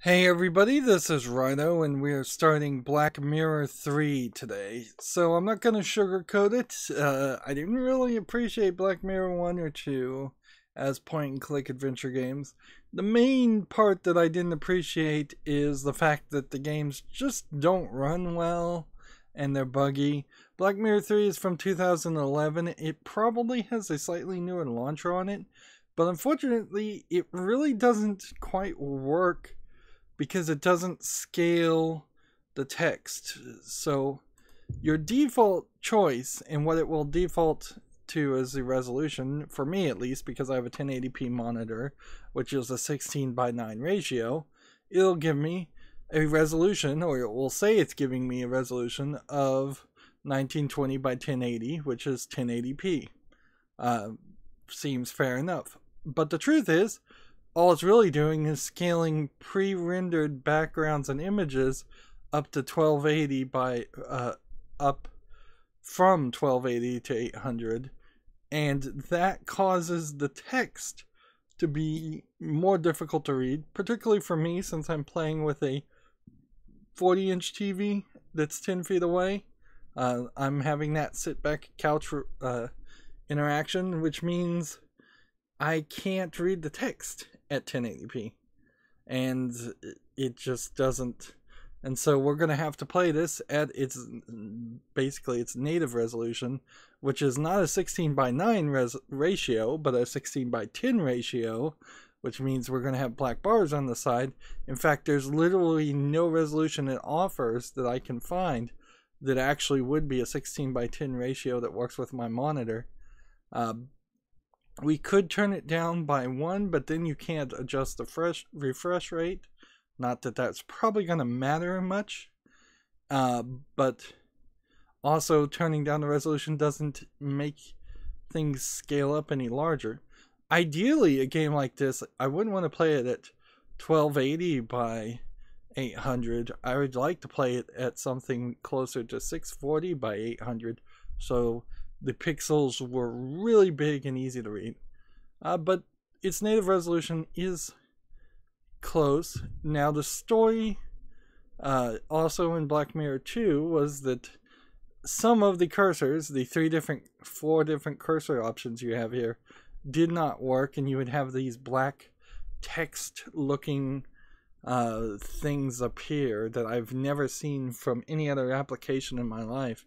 Hey everybody, this is Rydo, and we are starting Black Mirror 3 today. So I'm not going to sugarcoat it. I didn't really appreciate Black Mirror 1 or 2 as point-and-click adventure games. The main part that I didn't appreciate is the fact that the games just don't run well, and they're buggy. Black Mirror 3 is from 2011. It probably has a slightly newer launcher on it, but unfortunately it really doesn't quite work because it doesn't scale the text. So your default choice and what it will default to as the resolution, for me at least, because I have a 1080p monitor, which is a 16:9 ratio, it'll give me a resolution, or it will say it's giving me a resolution of 1920 by 1080, which is 1080p. Seems fair enough. But the truth is, all it's really doing is scaling pre-rendered backgrounds and images up to 1280 by up from 1280 to 800, and that causes the text to be more difficult to read, particularly for me since I'm playing with a 40-inch TV that's 10 feet away. I'm having that sit back couch interaction, which means I can't read the text at 1080p, and it just doesn't. And so we're going to have to play this at its native resolution, which is not a 16:9 ratio, but a 16:10 ratio, which means we're going to have black bars on the side. In fact, there's literally no resolution it offers that I can find that actually would be a 16:10 ratio that works with my monitor. We could turn it down by 1, but then you can't adjust the refresh rate. Not that that's probably going to matter much. But also turning down the resolution doesn't make things scale up any larger. Ideally, a game like this, I wouldn't want to play it at 1280 by 800. I would like to play it at something closer to 640 by 800. So the pixels were really big and easy to read. But its native resolution is close. Now the story also in Black Mirror 2 was that some of the cursors, the four different cursor options you have here, did not work, and you would have these black text looking things appear that I've never seen from any other application in my life.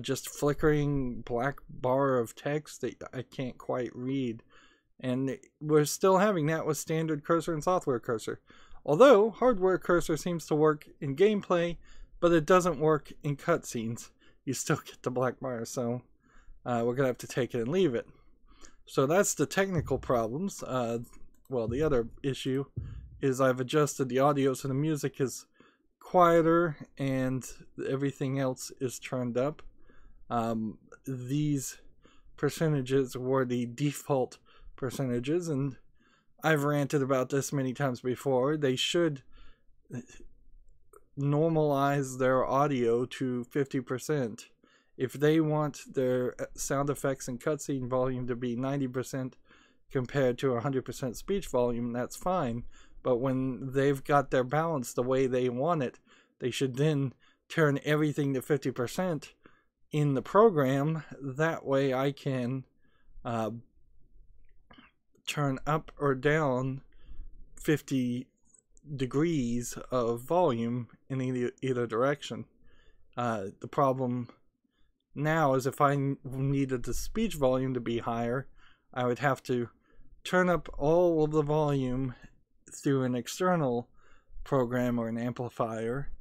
Just flickering black bar of text that I can't quite read. And we're still having that with standard cursor and software cursor. Although hardware cursor seems to work in gameplay, but it doesn't work in cutscenes. You still get the black bar, so we're going to have to take it and leave it. So that's the technical problems. Well, the other issue is I've adjusted the audio so the music is quieter and everything else is turned up. These percentages were the default percentages, and I've ranted about this many times before. They should normalize their audio to 50%. If they want their sound effects and cutscene volume to be 90% compared to 100% speech volume, that's fine. But when they've got their balance the way they want it, they should then turn everything to 50% in the program. That way I can turn up or down 50 degrees of volume in either direction. The problem now is if I needed the speech volume to be higher, I would have to turn up all of the volume through an external program or an amplifier,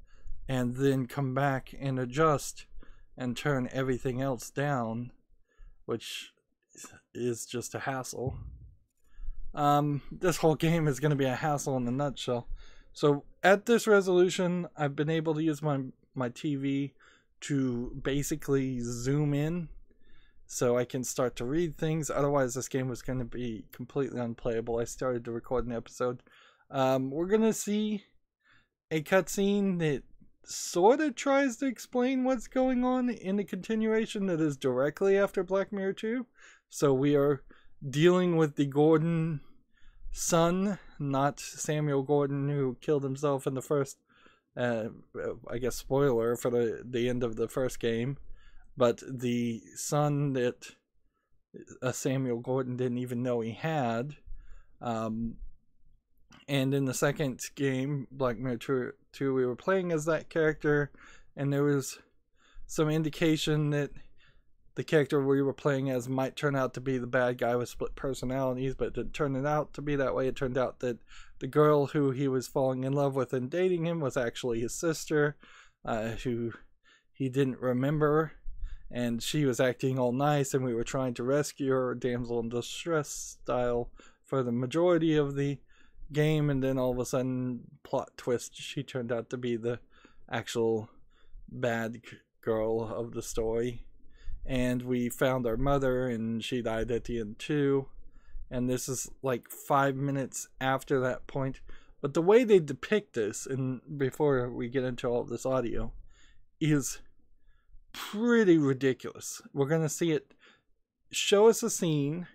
and then come back and adjust and turn everything else down, which is just a hassle. This whole game is going to be a hassle in a nutshell. So at this resolution, I've been able to use my TV to basically zoom in so I can start to read things. Otherwise, this game was going to be completely unplayable. I started to record an episode. We're going to see a cutscene that sort of tries to explain what's going on in the continuation that is directly after Black Mirror 2. So we are dealing with the Gordon son not Samuel Gordon, who killed himself in the first, I guess, spoiler for the end of the first game, but the son that Samuel Gordon didn't even know he had. And in the second game, Black Mirror 2, we were playing as that character, and there was some indication that the character we were playing as might turn out to be the bad guy with split personalities, but it didn't turn out to be that way. It turned out that the girl who he was falling in love with and dating him was actually his sister, who he didn't remember, and she was acting all nice, and we were trying to rescue her, damsel in distress style, for the majority of the game, and then all of a sudden, plot twist, she turned out to be the actual bad girl of the story. And we found our mother, and she died at the end too. And this is like 5 minutes after that point. But the way they depict this, and before we get into all of this audio, is pretty ridiculous. We're going to see it show us a scene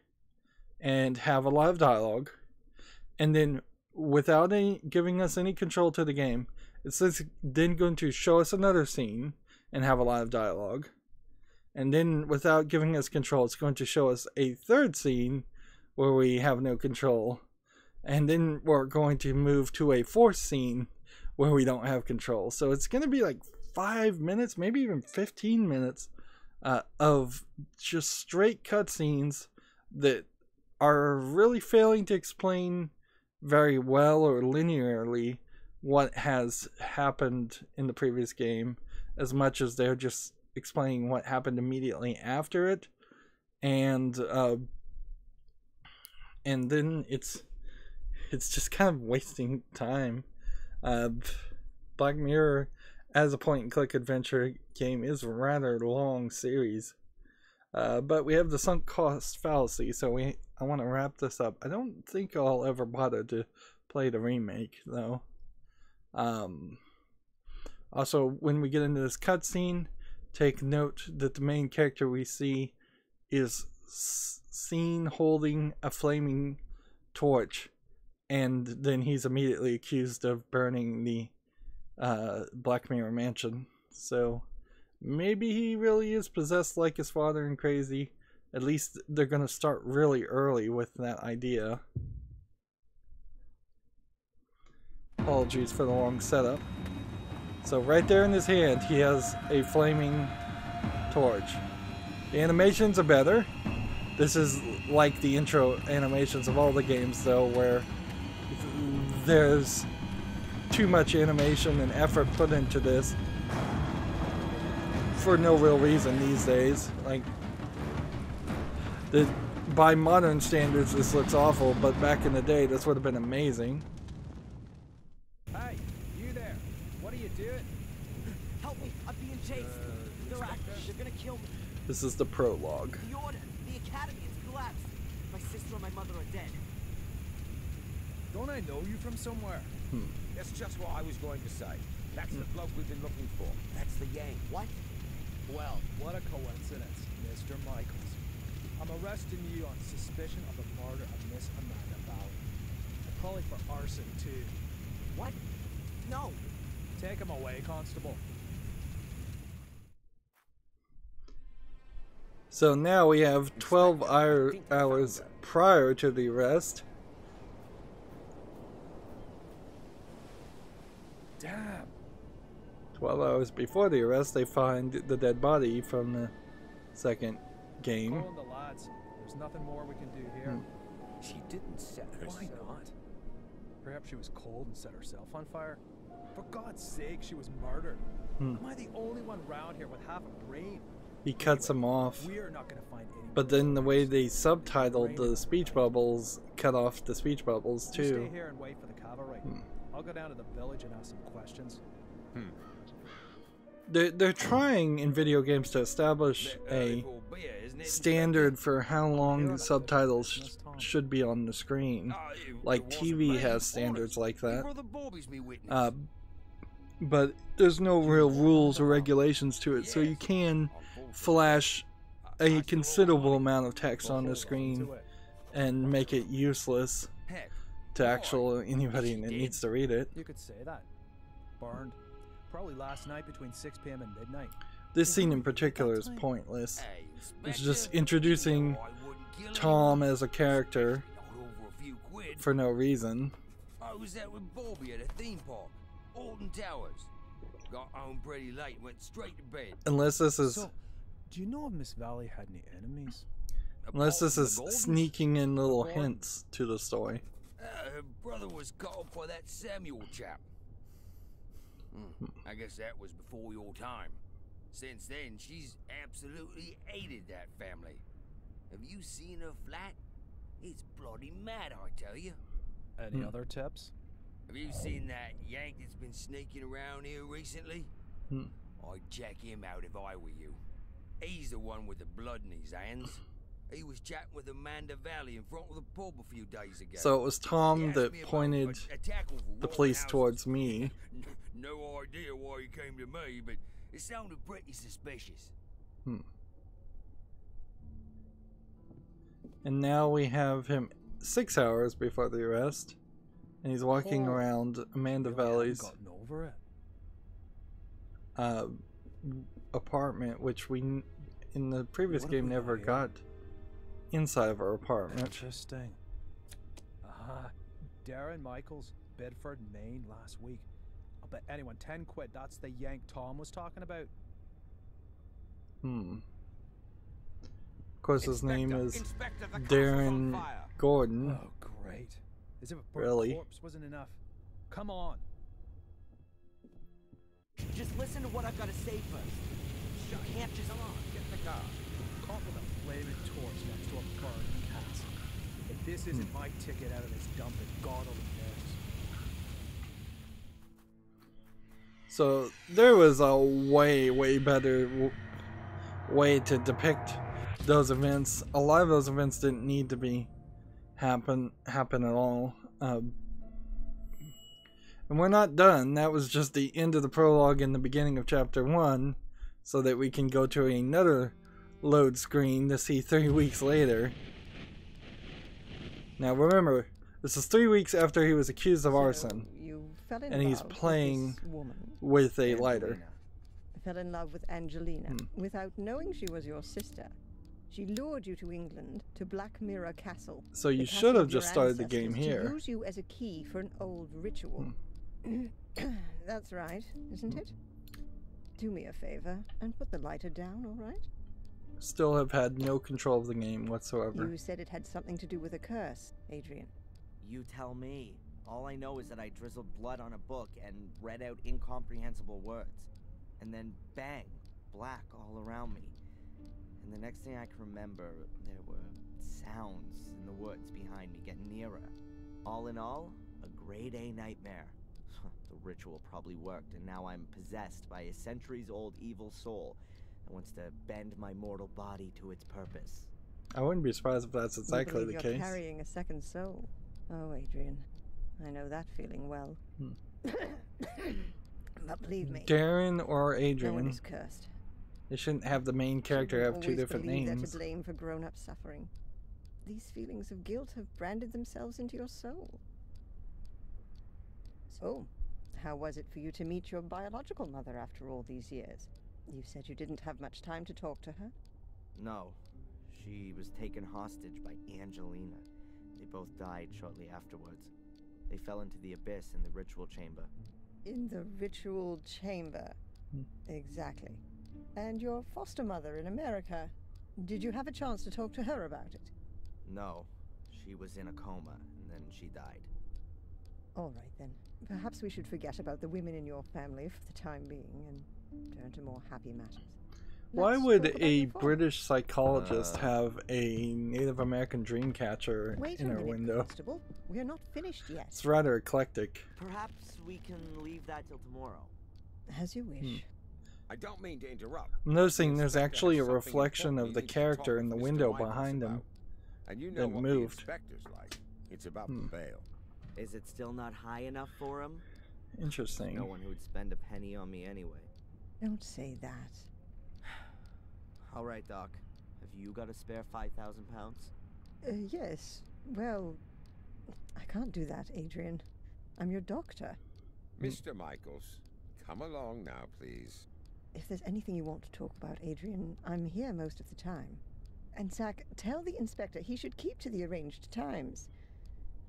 and have a lot of dialogue, and then without giving us any control to the game, it's then going to show us another scene and have a lot of dialogue. And then, without giving us control, it's going to show us a third scene where we have no control. And then we're going to move to a fourth scene where we don't have control. So it's going to be like 5 minutes, maybe even 15 minutes of just straight cutscenes that are really failing to explain very well or linearly what has happened in the previous game, as much as they're just explaining what happened immediately after it. And then it's just kind of wasting time. Black Mirror as a point and click adventure game is a rather long series, but we have the sunk cost fallacy, so I want to wrap this up. I don't think I'll ever bother to play the remake though. Also, when we get into this cutscene, take note that the main character we see is seen holding a flaming torch, and then he's immediately accused of burning the Black Mirror mansion. So maybe he really is possessed like his father and crazy. At least they're going to start really early with that idea. Apologies for the long setup. So right there in his hand, he has a flaming torch. The animations are better. This is like the intro animations of all the games, though, where there's too much animation and effort put into this for no real reason these days. Like, by modern standards, this looks awful, but back in the day, this would have been amazing. Hey, you there? What are you doing? Help me! I'm being chased. They're after me. They're gonna kill me. This is the prologue. The order, the academy has collapsed. My sister and my mother are dead. Don't I know you from somewhere? That's just what I was going to say. That's the bloke we've been looking for. That's the Yang. What? Well, what a coincidence, Mr. Michaels. I'm arresting you on suspicion of the murder of Miss Amanda Bauer. And probably for arson, too. What? No. Take him away, Constable. So now we have 12 hours prior to the arrest. Damn. 12 hours before the arrest, they find the dead body from the second game. Calling the lads. There's nothing more we can do here. She didn't set herself. Why not? Perhaps she was cold and set herself on fire. For God's sake, she was murdered. Am I the only one round here with half a brain? He cuts him off. We're not gonna find any. But then the way they subtitled the speech bubbles cut off the speech bubbles You too. stay here and wait for the cavalry. I'll go down to the village and ask some questions. They're trying in video games to establish a standard for how long subtitles should be on the screen. Like TV has standards like that. But there's no real rules or regulations to it, so you can flash a considerable amount of text on the screen and make it useless. to actual anybody that needs to read it. You could say that. Burned. Probably last night between 6 p.m. and midnight. This scene in particular is pointless. Hey, It's just introducing Tom as a character Not over a few quid. for no reason. I was out with Bobby at a theme park, Alton Towers. Got home pretty late and went straight to bed. Unless this is So, do you know if Miss Valley had any enemies? unless this Apart is from the Goldens, sneaking in little Boy. hints to the story. Her brother was caught by that Samuel chap. I guess that was before your time. Since then, she's absolutely hated that family. Have you seen her flat? It's bloody mad, I tell you. Any other tips? Have you seen that Yank that's been sneaking around here recently? I'd check him out if I were you. He's the one with the blood in his hands. He was chatting with Amanda Valley in front of the pub a few days ago. So it was He Tom asked that me about pointed a tackle for the robbing police houses. towards me. No idea why he came to me, but it sounded pretty suspicious. And now we have him 6 hours before the arrest. And he's walking Oh. around Amanda Really haven't Valley's gotten over it. apartment, which we in the previous What have game we never got here? got inside of her apartment. Interesting. Darren Michaels, Bedford, Maine, last week. I'll bet anyone 10 quid that's the Yank Tom was talking about. Of course, his name is Inspector, the castle's on Darren fire. Gordon. Oh, great. As if a burnt Really? corpse wasn't enough. Come on. Just listen to what I've got to say first. You can't just... Come on, get in the car. Caught with a flaming torch next to a burning castle. If this isn't my ticket out of this dump, then God only knows. So there was a way better way to depict those events. A lot of those events didn't need to be happen at all. And we're not done. That was just the end of the prologue and the beginning of chapter 1, so that we can go to another load screen to see 3 weeks later. Now remember, this is 3 weeks after he was accused of arson, You fell in and he's love with playing this woman. with a lighter. Fell in love with Angelina without knowing she was your sister. She lured you to England, to Black Mirror Castle. So the you castle should have of your just started the ancestors, game to here. use you as a key for an old ritual. That's right, isn't it? Do me a favor and put the lighter down, all right? Still have had no control of the game whatsoever. You said it had something to do with a curse, Adrian. You tell me. All I know is that I drizzled blood on a book and read out incomprehensible words. And then bang, black all around me. And the next thing I can remember, there were sounds in the woods behind me getting nearer. All in all, a grade A nightmare. The ritual probably worked, and now I'm possessed by a centuries-old evil soul that wants to bend my mortal body to its purpose. I wouldn't be surprised if that's exactly You the believe you're case. carrying a second soul. Oh, Adrian, I know that feeling well. But believe me, Darren or no one Adrian. is cursed. They shouldn't have the main character have two Always different believe they're names. to blame for grown-up suffering. These feelings of guilt have branded themselves into your soul. So, how was it for you to meet your biological mother after all these years? You said you didn't have much time to talk to her. No, she was taken hostage by Angelina. They both died shortly afterwards. They fell into the abyss in the ritual chamber. In the ritual chamber. Exactly. And your foster mother in America. Did you have a chance to talk to her about it? No, she was in a coma, and then she died. All right, then. Perhaps we should forget about the women in your family for the time being and turn to more happy matters. Why Let's would talk about a your father. British psychologist have a Native American dream catcher Wait in a her minute, window? Constable. We're not finished yet. It's rather eclectic. Perhaps we can leave that till tomorrow. As you wish. I don't mean to interrupt. I'm noticing The there's inspector actually a has something reflection important of the he needs to talk character in the with Mr. window Michaels behind him. about. And you know that what moved. the inspector's like. It's about the bail. Is it still not high enough for him? Interesting. No one who would spend a penny on me anyway. Don't say that. All right, Doc. Have you got a spare £5,000? Yes. Well, I can't do that, Adrian. I'm your doctor. Mr. Michaels, come along now, please. If there's anything you want to talk about, Adrian, I'm here most of the time. And Zach, tell the inspector he should keep to the arranged times.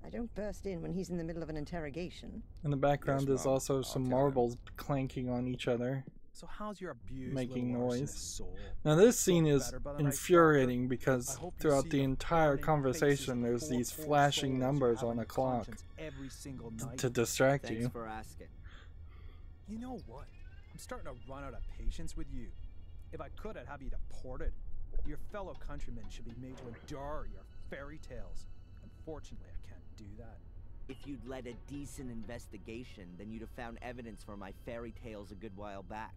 I don't burst in when he's in the middle of an interrogation. In the background Yes, is Mom. also I'll some tell him. marbles clanking on each other, So how's your abused making little noise. arsonist soul? Now this scene Feel is better by the night's infuriating doctor? because I hope you throughout see the entire burning conversation faces of there's the these poor flashing souls you numbers have on in a clock conscience every single night. to distract Thanks you. for asking. You know what? I'm starting to run out of patience with you. If I could, I'd have you deported. Your fellow countrymen should be made to endure your fairy tales. Unfortunately, I can't do that. If you'd led a decent investigation, then you'd have found evidence for my fairy tales a good while back.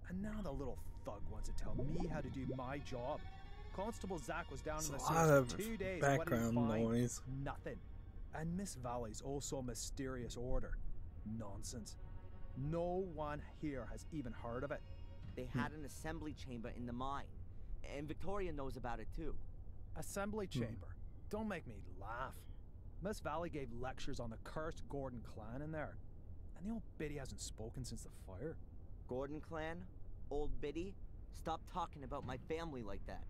And now the little thug wants to tell me how to do my job. Constable Zach was down There's in the a lot sewers of for 2 days. background what did he find? noise. Nothing. And Miss Valley's also a mysterious order. Nonsense. No one here has even heard of it. They had an assembly chamber in the mine, and Victoria knows about it too. Assembly chamber. Don't make me laugh. Miss Valley gave lectures on the cursed Gordon clan in there. And the old biddy hasn't spoken since the fire. Gordon clan? Old Biddy? Stop talking about my family like that.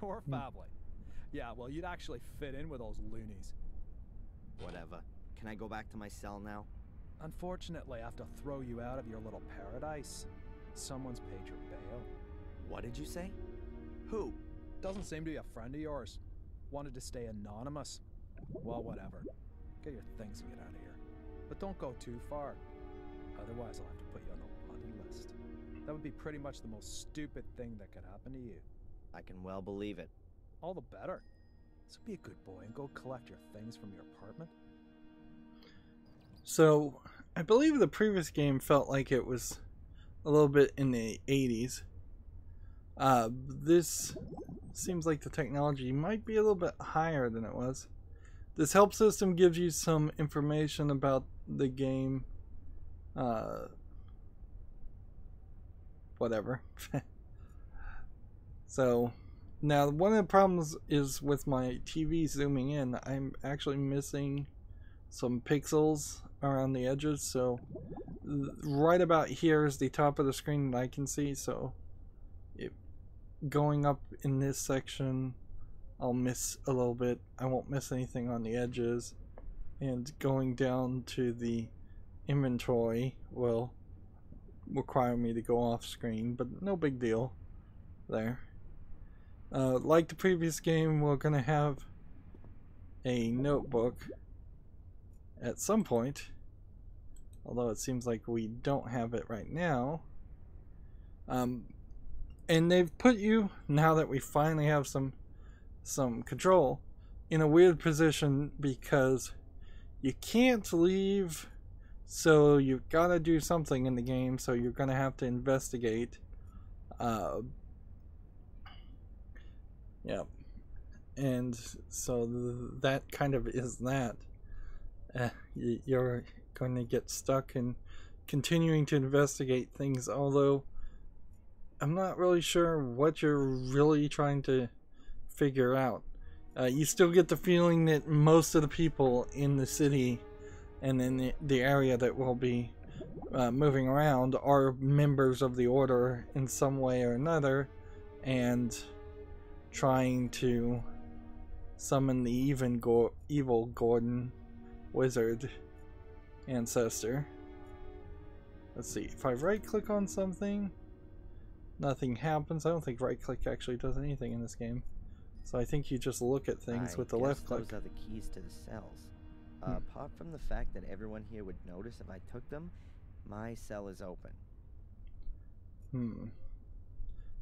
Your family. Yeah, well, you'd actually fit in with those loonies. Whatever. Can I go back to my cell now? Unfortunately, I have to throw you out of your little paradise. Someone's paid your bail. What did you say? Who? Doesn't seem to be a friend of yours. Wanted to stay anonymous. Well, whatever. Get your things and get out of here. But don't go too far. Otherwise, I'll have to put you on the bloody list. That would be pretty much the most stupid thing that could happen to you. I can well believe it. All the better. So be a good boy and go collect your things from your apartment. So, I believe the previous game felt like it was a little bit in the 80s. This seems like the technology might be a little bit higher than it was. This help system gives you some information about the game. Whatever. So, now one of the problems is with my TV zooming in, I'm actually missing some pixels around the edges, so right about here is the top of the screen that I can see, so going up in this section I'll miss a little bit. I won't miss anything on the edges, and going down to the inventory will require me to go off screen, but no big deal there. Like the previous game, we're gonna have a notebook at some point, although it seems like we don't have it right now. And they've put you, now that we finally have some control, in a weird position because you can't leave, so you've got to do something in the game, so you're gonna have to investigate. Yeah, and so that kind of is that. You're going to get stuck in continuing to investigate things, although I'm not really sure what you're really trying to figure out. You still get the feeling that most of the people in the city and in the area that will be moving around are members of the Order in some way or another, and trying to summon the evil Gordon wizard ancestor. Let's see, if I right click on something, nothing happens. I don't think right click actually does anything in this game, so I think you just look at things with the left click. Those are the keys to the cells. Apart from the fact that everyone here would notice if I took them, my cell is open.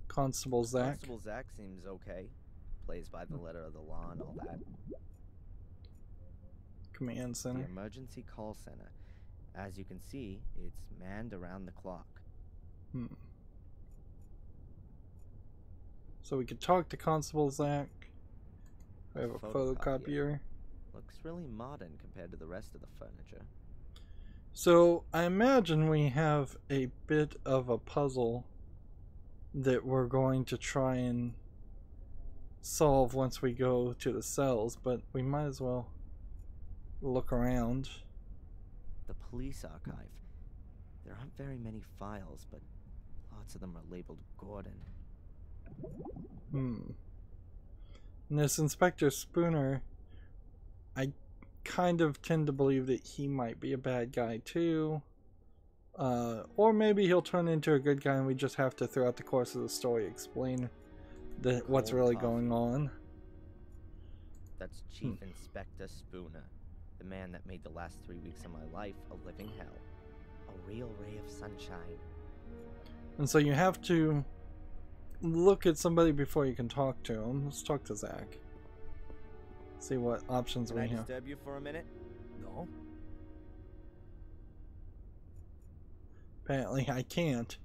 Constable Zach. Constable Zach seems okay. Plays by the letter of the law and all that. Command The center. emergency call center. As you can see, it's manned around the clock. So we could talk to Constable Zach. I have a photocopier. Looks really modern compared to the rest of the furniture. So I imagine we have a bit of a puzzle that we're going to try and solve once we go to the cells, but we might as well look around. The police archive. There aren't very many files, but lots of them are labeled Gordon. And this Inspector Spooner, I kind of tend to believe that he might be a bad guy too. Or maybe he'll turn into a good guy and we just have to, throughout the course of the story, explain what's really going on. That's Chief Inspector Spooner, the man that made the last 3 weeks of my life a living hell. A real ray of sunshine. And so you have to look at somebody before you can talk to him. Let's talk to Zach. See what options we have. Can I disturb you for a minute? No? Apparently I can't.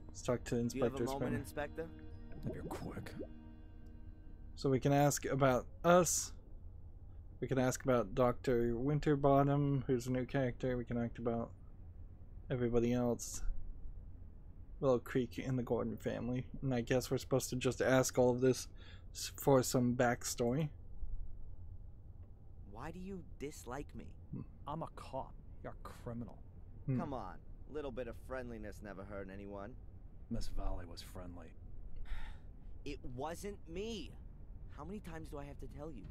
Let's talk to Inspector Do you have a moment, Spooner. Inspector? If you're quick. So we can ask about us. We can ask about Dr. Winterbottom, who's a new character. We can ask about everybody else. Willow Creek and the Gordon family. And I guess we're supposed to just ask all of this for some backstory. Why do you dislike me? I'm a cop. You're a criminal. Come on. A little bit of friendliness never hurt anyone. Miss Valley was friendly. It wasn't me. How many times do I have to tell you?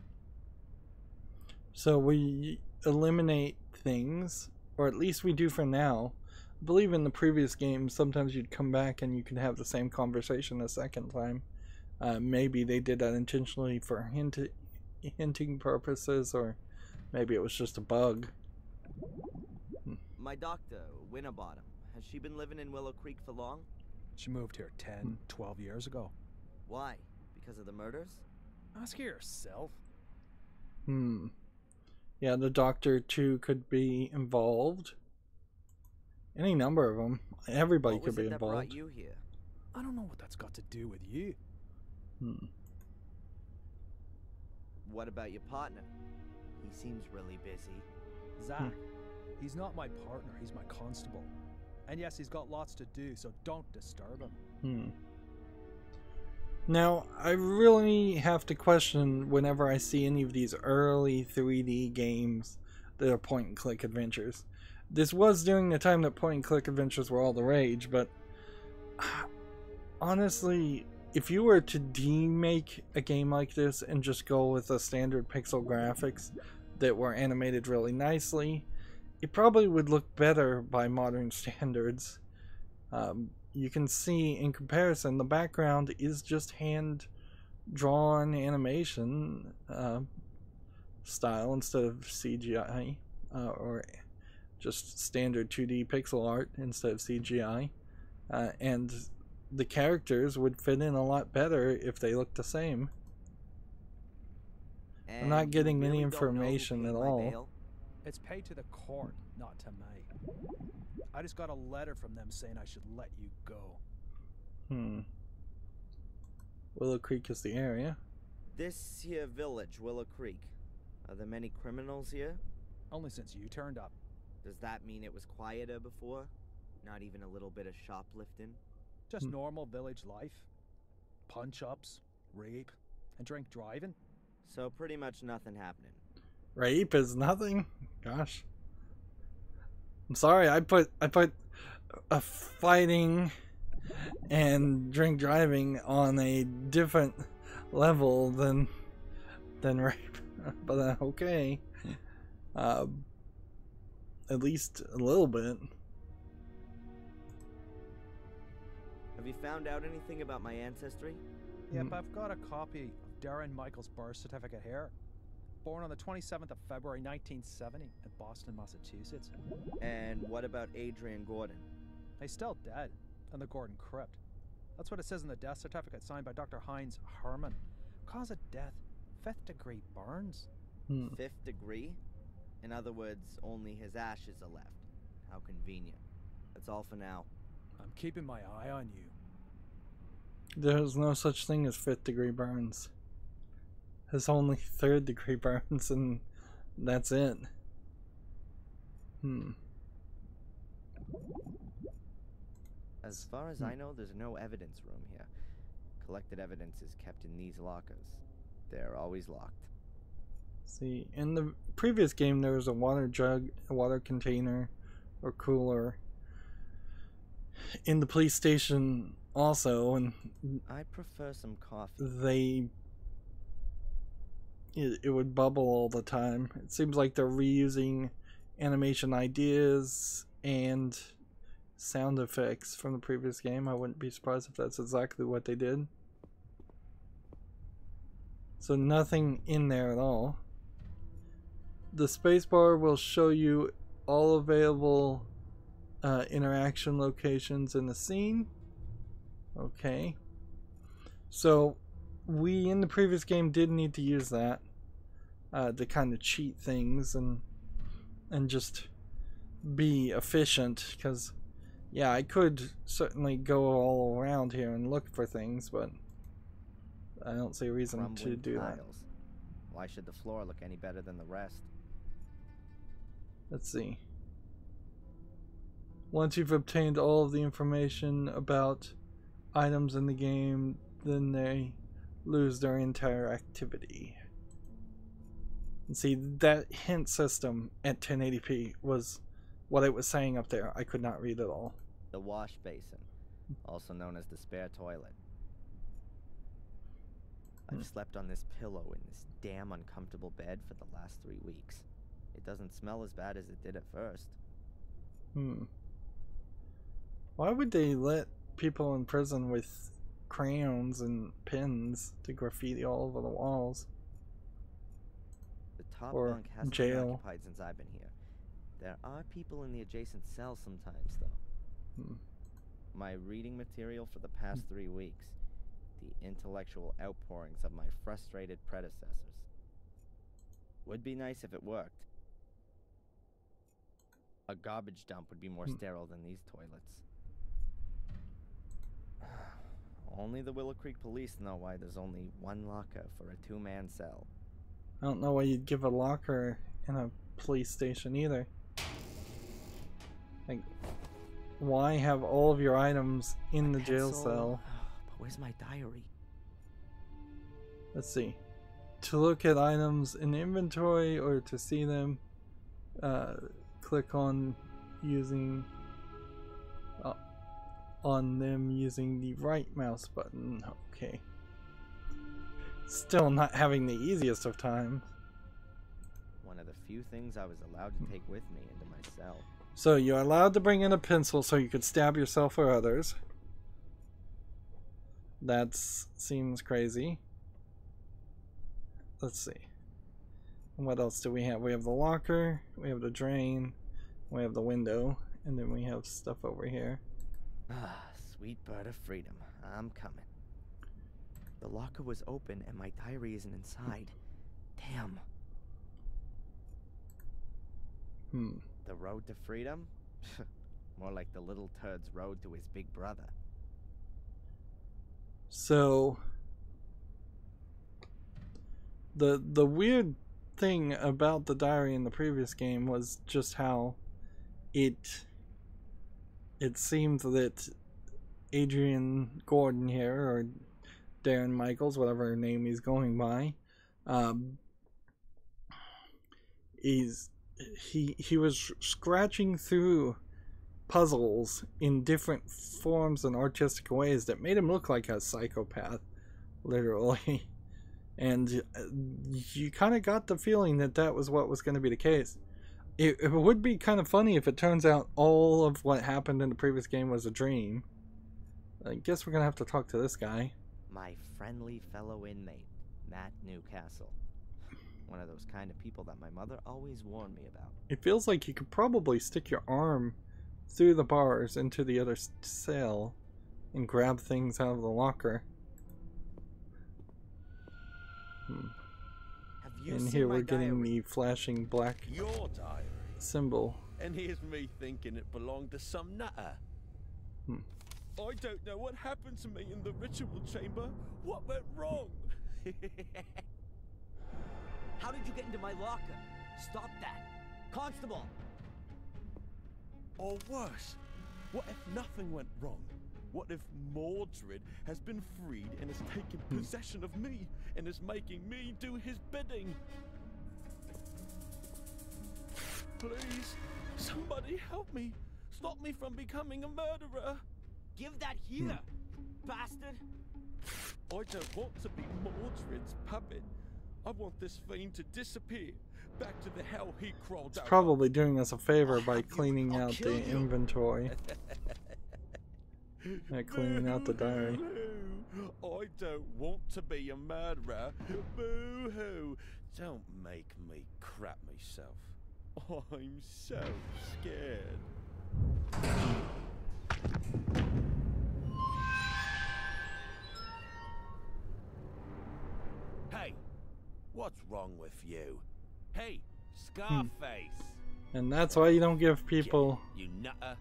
So we eliminate things, or at least we do for now. I believe in the previous game, sometimes you'd come back and you could have the same conversation a second time. Maybe they did that intentionally for hinting purposes, or maybe it was just a bug. My doctor, Winterbottom, has she been living in Willow Creek for long? She moved here 10, 12 years ago. Why? Because of the murders? Ask her yourself. Yeah, the doctor too could be involved. Any number of them. Everybody could be What involved. brought you here? I don't know what that's got to do with you. What about your partner? He seems really busy. Zach. He's not my partner, he's my constable. And yes, he's got lots to do, so don't disturb him. Now, I really have to question whenever I see any of these early 3D games that are point-and-click adventures. This was during the time that point-and-click adventures were all the rage, but honestly, if you were to demake a game like this and just go with the standard pixel graphics that were animated really nicely, it probably would look better by modern standards. You can see in comparison the background is just hand-drawn animation style instead of CGI, or just standard 2D pixel art instead of CGI, and the characters would fit in a lot better if they looked the same. I'm not getting any information at all. It's paid to the court, not to me. I just got a letter from them saying I should let you go. Willow Creek is the area. This here village, Willow Creek. Are there many criminals here? Only since you turned up. Does that mean it was quieter before? Not even a little bit of shoplifting? Just normal village life. Punch-ups, rape, and drink driving. So pretty much nothing happening. Rape is nothing? Gosh. I'm sorry, I put a fighting and drink driving on a different level than rape. But okay. At least a little bit. Have you found out anything about my ancestry? Yep, I've got a copy of Darren Michaels' birth certificate here. Born on the 27th of February 1970 in Boston, Massachusetts. And what about Adrian Gordon? He's still dead in the Gordon crypt. That's what it says in the death certificate signed by Dr. Heinz Herman. Cause of death, 5th degree burns. 5th degree? In other words, only his ashes are left. How convenient. That's all for now. I'm keeping my eye on you. There's no such thing as 5th degree burns. There's only 3rd degree burns, and that's it. As far as I know, there's no evidence room here. Collected evidence is kept in these lockers. They're always locked. See, in the previous game there was a water jug, a water container, or cooler in the police station also, and I prefer some it coffee. would bubble all the time. It seems like they're reusing animation ideas and sound effects from the previous game. I wouldn't be surprised if that's exactly what they did. So nothing in there at all. The spacebar will show you all available interaction locations in the scene. Okay. So we in the previous game did need to use that to kind of cheat things and just be efficient, because yeah, I could certainly go all around here and look for things, but I don't see a reason to do that. Why should the floor look any better than the rest? Let's see. Once you've obtained all of the information about items in the game, then they lose their entire activity. And see, that hint system at 1080p was what it was saying up there. I could not read it all. The wash basin, also known as the spare toilet. I've slept on this pillow in this damn uncomfortable bed for the last 3 weeks. It doesn't smell as bad as it did at first. Why would they let people in prison with crayons and pens to graffiti all over the walls? The top Or bunk hasn't jail. been occupied since I've been here. There are people in the adjacent cell sometimes, though. My reading material for the past 3 weeks. The intellectual outpourings of my frustrated predecessors. Would be nice if it worked. A garbage dump would be more sterile than these toilets. Only the Willow Creek police know why there's only one locker for a 2-man cell. I don't know why you'd give a locker in a police station either. Like, why have all of your items in the jail cell? But where's my diary? Let's see. To look at items in inventory or to see them, click on them using the right mouse button. Okay. Still not having the easiest of time. One of the few things I was allowed to take with me into my cell. So you're allowed to bring in a pencil so you could stab yourself or others. That seems crazy. Let's see. What else do we have? We have the locker, we have the drain, we have the window, and then we have stuff over here. Ah, sweet bird of freedom. I'm coming. The locker was open and my diary isn't inside. Damn. The road to freedom? More like the little turd's road to his big brother. So the weird thing about the diary in the previous game was just how it seemed that Adrian Gordon here, or Darren Michaels, whatever name he's going by, he was scratching through puzzles in different forms and artistic ways that made him look like a psychopath, literally. And you kind of got the feeling that that was what was going to be the case. It would be kind of funny if it turns out all of what happened in the previous game was a dream. I guess we're going to have to talk to this guy. My friendly fellow inmate, Matt Newcastle. One of those kind of people that my mother always warned me about. It feels like you could probably stick your arm through the bars into the other cell and grab things out of the locker. Have you And seen here my we're getting diary? the flashing black Your diary. symbol. And here's me thinking it belonged to some nutter. I don't know what happened to me in the ritual chamber. What went wrong? How did you get into my locker? Stop that. Constable! Or worse, what if nothing went wrong? What if Mordred has been freed and has taken possession of me and is making me do his bidding? Please, somebody help me. Stop me from becoming a murderer. Give that here, bastard. I don't want to be Mordred's puppet. I want this fiend to disappear. Back to the hell he crawled It's out probably doing us a favor by cleaning out the inventory. Cleaning out the diary. I don't want to be a murderer. Boo-hoo. Don't make me crap myself. I'm so scared. Hey, what's wrong with you? Hey, Scarface. And that's why you don't give people... You nutter.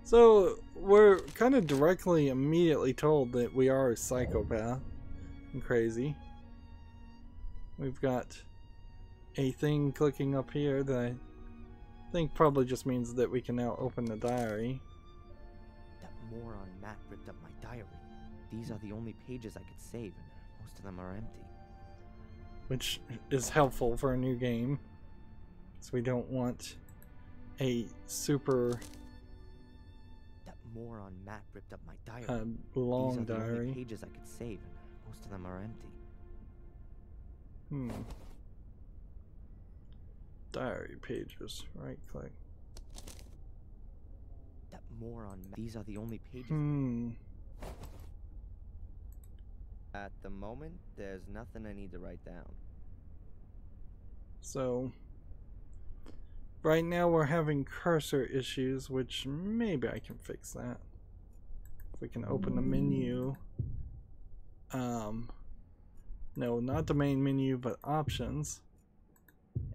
So, we're kind of directly, immediately told that we are a psychopath and crazy. We've got a thing clicking up here that I think probably just means that we can now open the diary. That moron Matt ripped up my diary. These are the only pages I could save, and most of them are empty. Which is helpful for a new game. So we don't want a super... Moron Matt ripped up my diary. Long These are the diary. only pages I could save, and most of them are empty. Diary pages. Right click. That moron. These are the only pages. At the moment, there's nothing I need to write down. So, right now we're having cursor issues, which maybe I can fix that. If we can open the menu. No, not the main menu, but options.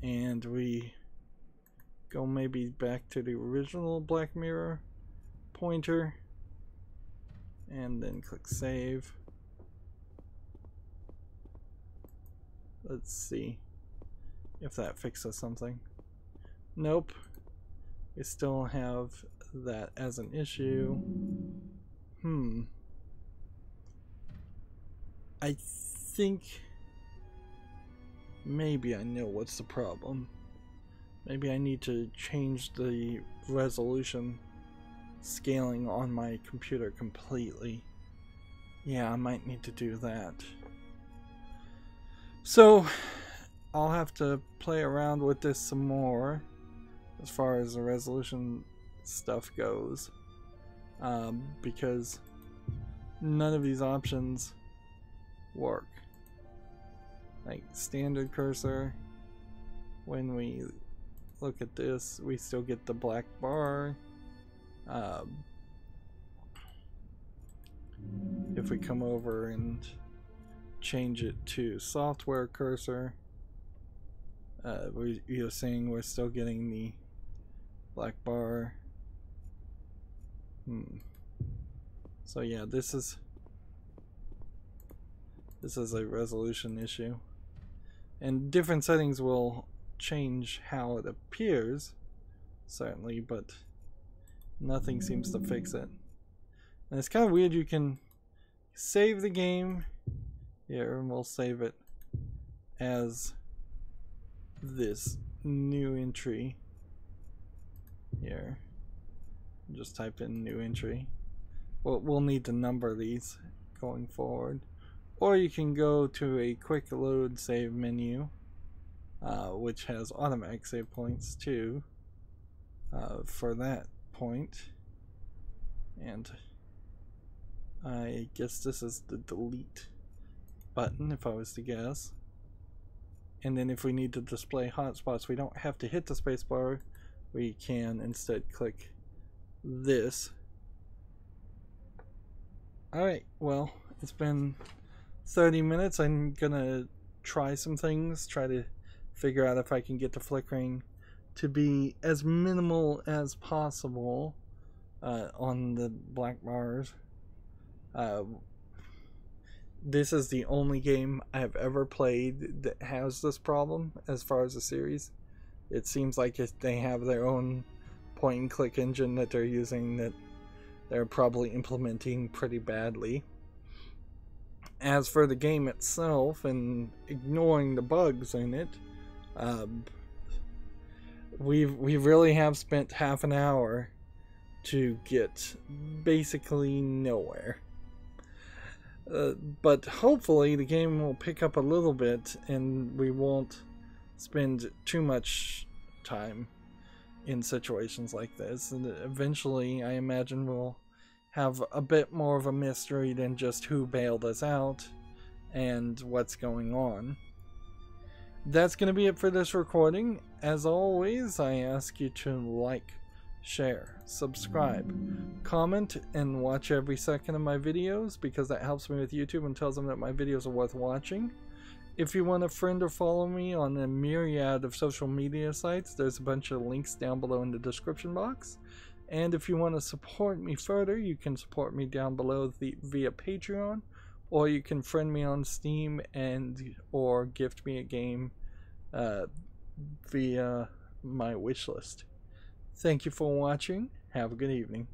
And we go maybe back to the original Black Mirror pointer. And then click save. Let's see if that fixes something. Nope. We still have that as an issue. I think maybe I know what's the problem. Maybe I need to change the resolution scaling on my computer completely. Yeah, I might need to do that. So I'll have to play around with this some more as far as the resolution stuff goes, because none of these options work. Like standard cursor, when we look at this, we still get the black bar. If we come over and change it to software cursor, you're saying we're still getting the black bar. So yeah, this is a resolution issue, and different settings will change how it appears, certainly, but nothing seems to fix it. And it's kind of weird. You can save the game here, and we'll save it as this new entry here. Just type in new entry. Well, we'll need to number these going forward, or you can go to a quick load save menu, which has automatic save points too, for that point. And I guess this is the delete button, if I was to guess. And then if we need to display hotspots, we don't have to hit the spacebar. We can instead click this. Alright, well, it's been 30 minutes. I'm gonna try some things, try to figure out if I can get the flickering to be as minimal as possible on the black bars. This is the only game I've ever played that has this problem as far as the series. It seems like they have their own point and click engine that they're using that they're probably implementing pretty badly. as for the game itself, and ignoring the bugs in it, we really have spent half an hour to get basically nowhere. But hopefully the game will pick up a little bit and we won't spend too much time in situations like this, and eventually I imagine we'll have a bit more of a mystery than just who bailed us out and what's going on. That's going to be it for this recording. As always, I ask you to like, share, subscribe, comment, and watch every second of my videos, because that helps me with YouTube and tells them that my videos are worth watching. If you want to friend or follow me on a myriad of social media sites, there's a bunch of links down below in the description box. And if you want to support me further, you can support me down below via Patreon, or you can friend me on Steam and or gift me a game via my wishlist. Thank you for watching. Have a good evening.